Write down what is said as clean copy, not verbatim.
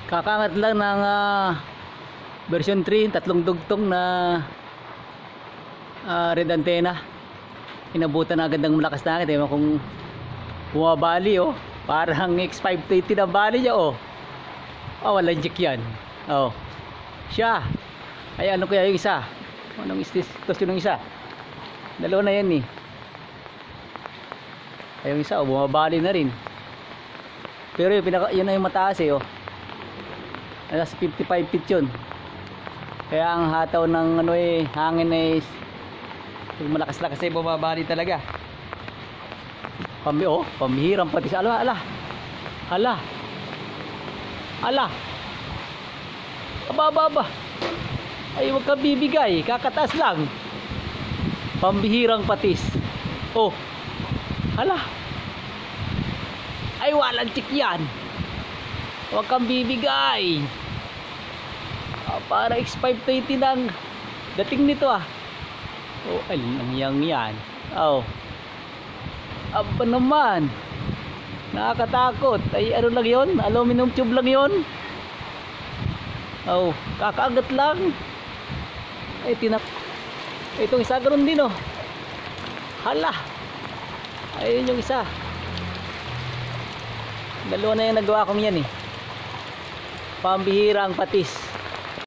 Kakangat lang ng version 3, tatlong dugtong na red antenna. Inabutan agad ng malakas na agad. Ewan kung bumabali oh. Parang X520 na bali niya oh. Oh, walang jack yan. Oh. Siya. Ay ano kaya yung isa? Anong istasyon ng isa? Dalawa na yan eh. Ay yung isa oh, bumabali na rin. Pero yun na yung mataas eh oh. Nasa 55 feet yun. Kaya ang hataw ng ano eh, hangin eh, malakas-lakas eh, bumabali talaga. Pambihirang patis. Ala. Aba. Ay wag kang bibigay, kakataas lang. Pambihirang patis. Oh. Hala. Ay walang chick yan. Huwag kang bibigay. Para X520 ng dating nito ah. Oh, ay lang yan. Oh. Aba naman. Nakakatakot. Ay ano lang yon? Aluminum tube lang yon. Oh, kakagat lang. Ay itong isa ganoon din oh. Hala. Ayun yung isa. Dalawa na yung nagawa ko yan eh. Pambihirang patis.